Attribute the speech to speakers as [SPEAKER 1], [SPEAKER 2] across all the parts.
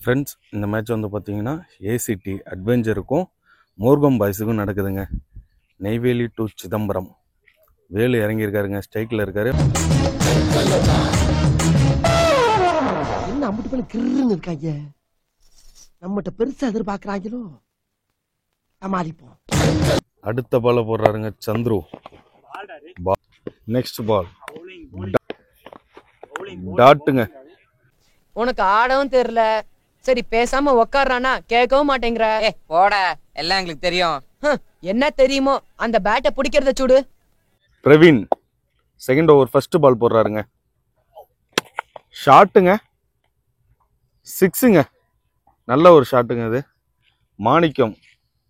[SPEAKER 1] Friends, இந்த match வந்து பார்த்தீங்கன்னா ஏசிடி அட்வென்ச்சருக்கும் மோர்கம் பாய்ஸுக்கும் நடக்குதுங்க. நெய்வேலி டு சிதம்பரம். வேலு இறங்கியிருக்காருங்க, ஸ்ட்ரைக்கில் இருக்காரு.
[SPEAKER 2] என்ன அம்பிட்டு பண்ணி கிருன்னு இருக்காங்க, நம்மகிட்ட பெருசா எதிர்பார்க்கறாங்களோ. சமாளிப்போம்.
[SPEAKER 1] அடுத்த பால போடுறாருங்க சந்துரு. நெக்ஸ்ட் பால் டாட்டுங்க.
[SPEAKER 3] உனக்கு ஆடவும் தெரியல, சரி பேசாம உக்காரானா கேட்கவும் மாட்டேங்கிற.
[SPEAKER 4] போட, எல்லாம் எங்களுக்கு தெரியும்.
[SPEAKER 3] என்ன தெரியுமோ, அந்த பேட்டை பிடிக்கிறத சூடு.
[SPEAKER 1] Praveen second over first ball போடுறாருங்க. ஷாட்டுங்க, சிக்ஸுங்க. நல்ல ஒரு ஷாட்டுங்க அது. மாணிக்கம்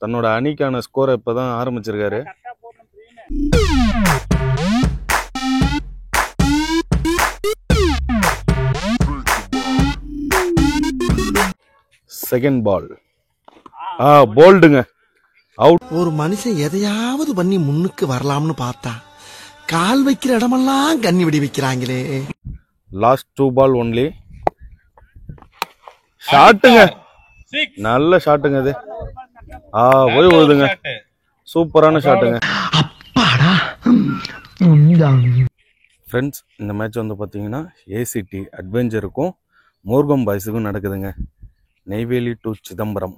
[SPEAKER 1] தன்னோட அணிக்கான ஸ்கோரை இப்பதான் ஆரம்பிச்சிருக்காரு. செகண்ட் பால் போல்டுங்க, அவுட்.
[SPEAKER 2] ஒரு மனுஷன் எதையாவது பண்ணி முன்னுக்கு வரலாம்னு பார்த்தா கால் வைக்கிற இடமெல்லாம் கண்ணி விடி வைக்கிறாங்களே.
[SPEAKER 1] Last 2 ball only. ஷாட்டுங்க, நல்ல ஷாட்டுங்க அது. போய் விழுதுங்க, சூப்பரான ஷாட்டுங்க. ஃப்ரெண்ட்ஸ், இந்த மேட்ச் வந்து பார்த்தீங்கன்னா ஏசிடி அட்வென்ச்சருக்கும் மோர்கம் பாய்ஸுக்கும் நடக்குதுங்க. நெய்வேலி டு சிதம்பரம்.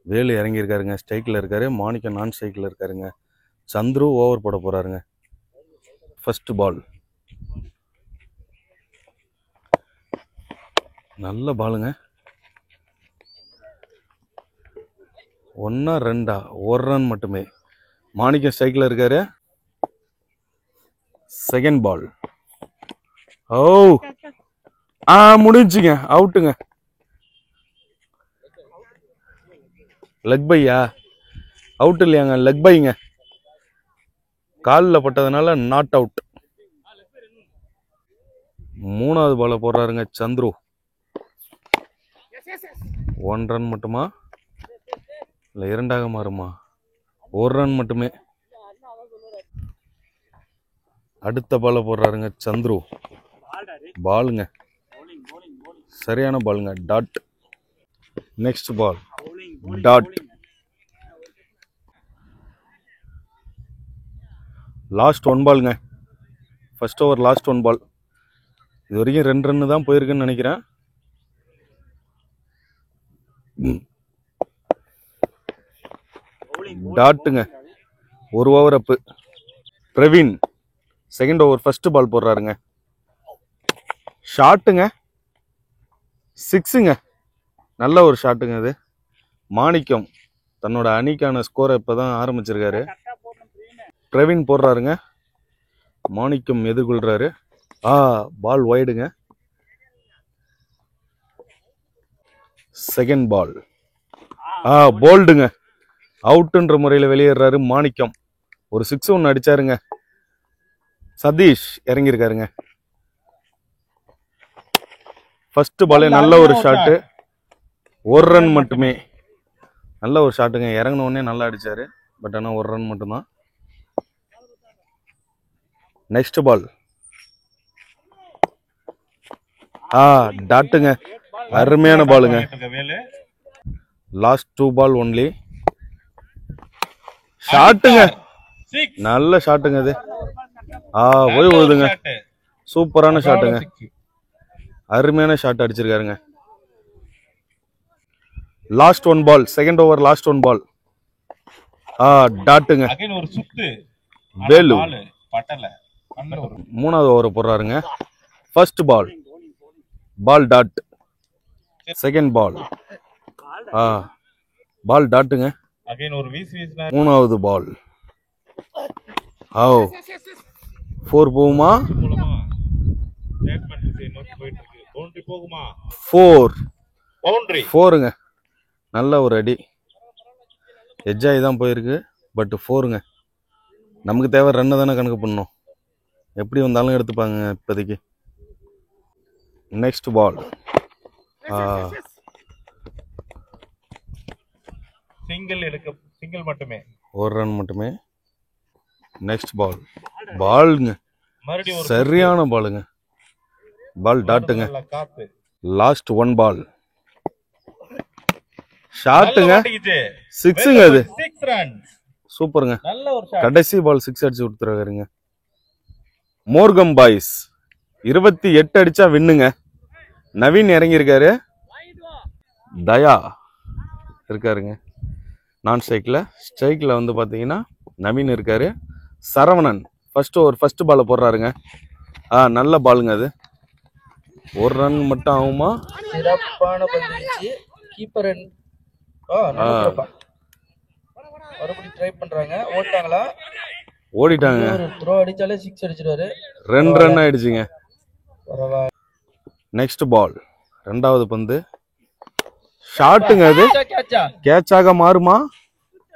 [SPEAKER 1] வேலு இறங்கியிருக்காருங்க, ஸ்ட்ரைக்கில் இருக்காரு. மாணிக்கம் நான் ஸ்ட்ரைக்கில் இருக்காருங்க. சந்துரு ஓவர் போட போறாருங்க. ஃபர்ஸ்ட் பால் நல்ல பாலுங்க. 1 2 1 ரன் மட்டுமே. மாணிக்கம் ஸ்ட்ரைக்கில் இருக்காரு. செகண்ட் பால் முடிஞ்சுங்க, அவுட்டுங்க. லெக் பையா, அவுட் இல்லையாங்க, லெக் பைங்க. காலில் பட்டதுனால நாட் அவுட். மூணாவது பால போடுறாருங்க சந்துரு. 1 ரன் மட்டுமா, இல்லை 2ஆக மாறுமா? 1 ரன் மட்டுமே. அடுத்த பால போடுறாருங்க சந்துரு. பாலுங்க, சரியான பாலுங்க, dot. Next ball dot. Last 1 பாலுங்க. First over last 1 ball. இது வரைக்கும் 2 ரன்னு தான் போயிருக்குன்னு நினைக்கிறேன். டாட்டுங்க, 1 ஓவர் அப்பு. Praveen second over first ball போடுறாருங்க. ஷாட்டுங்க, சிக்ஸுங்க. நல்ல ஒரு ஷாட்டுங்க அது. மாணிக்கம் தன்னோட அணிக்கான ஸ்கோரை இப்பதான் ஆரம்பிச்சிருக்காரு. பிரவீன் போடுறாருங்க, மாணிக்கம் எதிர்கொள்றாரு. பால் வைடுங்க. செகண்ட் பால் போல்டுங்க, அவுட்ன்ற முறையில் வெளியேறாரு மாணிக்கம். ஒரு 6 ஒன்று அடிச்சாருங்க. சதீஷ் இறங்கியிருக்காருங்க. ஃபர்ஸ்ட் பாலே நல்ல ஒரு ஷாட்டு, 1 ரன் மட்டுமே. நல்ல ஒரு ஷாட்டுங்க, இறங்கின உடனே நல்லா அடிச்சாரு. பட் ஆனால் 1 ரன் மட்டும்தான். நெக்ஸ்ட் பால் டாட்டுங்க, அருமையான பாலுங்க. Last 2 ball only. ஷாட்டுங்க, நல்ல ஷாட்டுங்க அது. போய் விழுதுங்க, சூப்பரான ஷாட்டுங்க. அருமையான ஷாட் அடிச்சிருக்காருங்க. Last 1 ball, second over last 1 ball. டாட்டுங்க. வேலு மூணாவது ஓவர் போடுறாருங்க. First ball dot. Second ball டாட்டுங்க. மூணாவது பால் 4 போகுமா? 4ங்க. நல்ல ஒரு அடி, எஜ்ஜாயி தான் போயிருக்கு. பட் 4ங்க. நமக்கு தேவை ரன்னு தானே கணக்கு பண்ணணும். எப்படி வந்தாலும் எடுத்துப்பாங்க இப்போதைக்கு. நெக்ஸ்ட் பால்
[SPEAKER 5] சிங்கிள் மட்டுமே,
[SPEAKER 1] 1 ரன் மட்டுமே. நெக்ஸ்ட் பாலுங்க, சரியான பாலுங்க. பால் டாட்டுங்க. லாஸ்ட் 1 பால் ஷாட்டுங்க, சிக்ஸுங்க அது. சூப்பருங்க,
[SPEAKER 5] நல்ல ஒரு ஷாட்.
[SPEAKER 1] கடைசி பால் 6 அடிச்சு கொடுத்துருக்காருங்க. மோர்கம் பாய்ஸ் 28 அடிச்சா வின்னுங்க. நவீன் இறங்கியிருக்காரு, தயா இருக்காருங்க நான் ஸ்ட்ரைக்கில் வந்து பார்த்தீங்கன்னா நவீன் இருக்காரு. சரவணன் ஃபர்ஸ்ட் பாலை போடுறாருங்க. நல்ல பாலுங்க அது. ஒரு ரன் மட்டும் ஆகுமா?
[SPEAKER 5] சிறப்பான பந்துச்சு. கீப்பர் மறுபடியும் ட்ரை பண்றாங்க. ஓட்டாங்களா?
[SPEAKER 1] ஓடிட்டாங்க.
[SPEAKER 5] ஒரு த்ரோ அடிச்சாலே 6 அடிச்சிருவாரு.
[SPEAKER 1] 2 ரன் ஆயிடுச்சுங்க.
[SPEAKER 5] பரவாயில்ல.
[SPEAKER 1] நெக்ஸ்ட் பால், ரெண்டாவது பந்து. ஷாட்டுங்க அது.
[SPEAKER 5] கேட்சா?
[SPEAKER 1] கேட்சாக மாறுமா?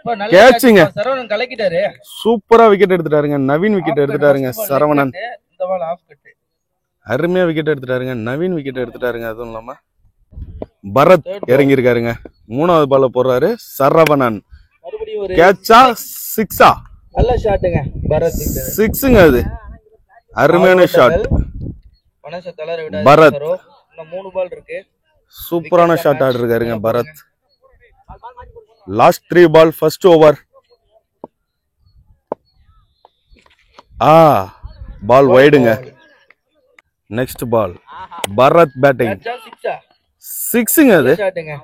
[SPEAKER 5] நல்ல
[SPEAKER 1] கேட்சுங்க.
[SPEAKER 5] சரவணன் கலக்கிட்டாரு.
[SPEAKER 1] சூப்பரா விக்கெட் எடுத்துட்டாருங்க. நவீன் விக்கெட் எடுத்துட்டாருங்க. சரவணன்
[SPEAKER 5] இந்த பால் ஆஃப் கட்.
[SPEAKER 1] அருமையா விக்கெட் எடுத்துட்டாருங்க. நவீன் விக்கெட் எடுத்துட்டாருங்க. அதுவும் இல்லாம பரத் இறங்கி இருக்காருங்க. மூணாவது பால போடுறாரு சரவணன்.
[SPEAKER 5] மறுபடியும் ஒரு
[SPEAKER 1] கேட்சா? சிக்ஸா?
[SPEAKER 5] நல்ல ஷாட்டுங்க பரத்.
[SPEAKER 1] சிக்ஸுங்க அது. அருமையான ஷாட்
[SPEAKER 5] மனச தளர விடாதீங்க
[SPEAKER 1] பரத்.
[SPEAKER 5] சரோ. இன்னும் 3 பால் இருக்கு.
[SPEAKER 1] சூப்பரான ஷாட் ஆடி இருக்காருங்க Bharat. Last 3 ball first over. Ball வைடுங்க. Next ball Bharat batting.
[SPEAKER 5] கேட்சா? சிக்ஸா?
[SPEAKER 1] சிக்ஸுங்க அது.
[SPEAKER 5] ஷாட்டுங்க.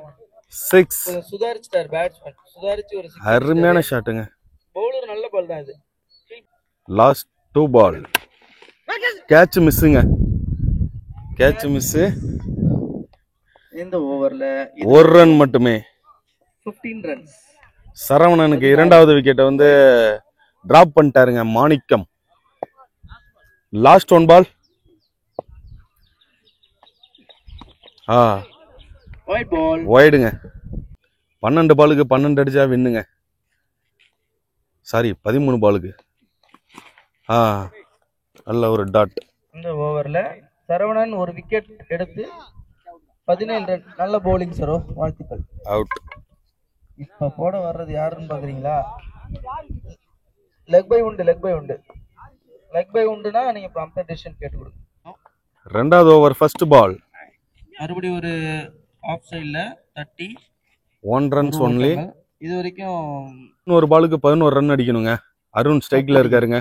[SPEAKER 1] 6.
[SPEAKER 5] சுதாரிச்சிட்டார் பேட்ஸ்மேன். சுதாரிச்சு ஒரு 6.
[SPEAKER 1] அருமையான ஷாட்டுங்க.
[SPEAKER 5] பவுலர் நல்ல பால் தான் இது.
[SPEAKER 1] Last 2 ball. கேட்ச் மிஸ்ஸுங்க. Catch miss.
[SPEAKER 5] இந்த ஓவர்ல
[SPEAKER 1] ஒரு ரன் மட்டுமே.
[SPEAKER 5] 15 ரன்ஸ்.
[SPEAKER 1] சரவணனுக்கு இரண்டாவது விக்கெட்டை வந்து டிராப் பண்ணிட்டாருங்க மாணிக்கம். லாஸ்ட் 1 பால்.
[SPEAKER 5] White ball.
[SPEAKER 1] வைடுங்க. 12 பாலுக்கு 12 அடிச்சா வின்னுங்க. சாரி 13 பாலுக்கு. நல்ல ஒரு டாட்.
[SPEAKER 5] இந்த ஓவர்ல சரவணன் ஒரு விக்கெட் எடுத்து 17 ரன். நல்ல பவுலிங் சரோ, வாழ்த்துக்கள்.
[SPEAKER 1] அவுட்.
[SPEAKER 5] இப்ப போட வர்றது யாருன்னு பாக்குறீங்களா? லெக் பை உண்டு. லெக் பை உண்டுனா நீங்க ப்ராம்ப்டா டிசிஷன் கேட்டு கொடுங்க.
[SPEAKER 1] ரெண்டாவது ஓவர் ஃபர்ஸ்ட் பால்.
[SPEAKER 5] மறுபடியும் ஒரு ஆஃப் சைடுல 30.
[SPEAKER 1] 1 runs ஒன்லி.
[SPEAKER 5] இது வரைக்கும்
[SPEAKER 1] இன்னொரு பாலுக்கு 11 ரன் அடிக்கணுங்க. அருண் ஸ்ட்ரைக்ல இருக்காருங்க.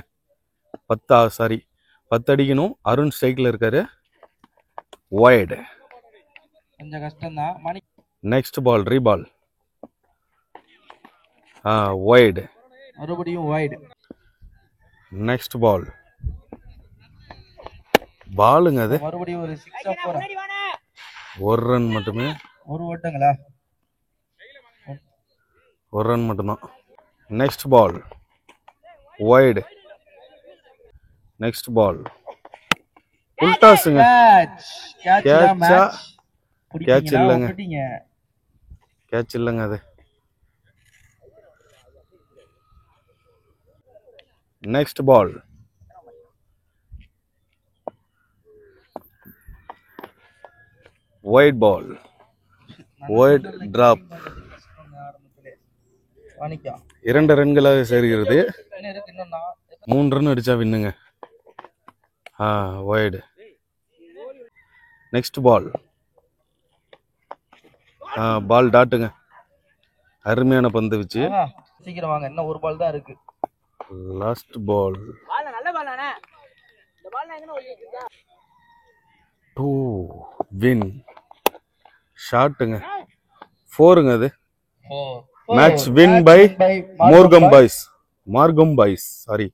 [SPEAKER 1] 10 அடிக்கணும். அருண் ஸ்ட்ரைக்ல இருக்காரு. வைடு.
[SPEAKER 5] கொஞ்சம் கஷ்டம் தான். Mani.
[SPEAKER 1] Next ball re ball. Wide.
[SPEAKER 5] மறுபடியும் வைடு.
[SPEAKER 1] Next ball. பாலுங்க அது.
[SPEAKER 5] மறுபடியும் ஒரு 6 4.
[SPEAKER 1] 1 ரன் மட்டுமே.
[SPEAKER 5] ஒரு ஓட்டங்களா?
[SPEAKER 1] 1 ரன் மட்டும்தான். Next ball wide. Next ball உல்டாஸுங்க. கேட்சா? கேட்ச் இல்லைங்க. கேட்ச் இல்லைங்க அது. Next ball wide ball. Wide drop. 2 ரன்களாக சேர்கிறது. 3 ரன் அடிச்சா வின்னுங்க. வைடு. நெக்ஸ்ட் பால். பால் டாட்டுங்க. அருமையான பந்து வச்சு.
[SPEAKER 5] சீக்கிரம் வாங்க, இன்னும் ஒரு பால் தான் இருக்கு.
[SPEAKER 1] Last ball. To win. ஷாட்டுங்க. 4ங்க அது. Match win by Markram boys. Sorry.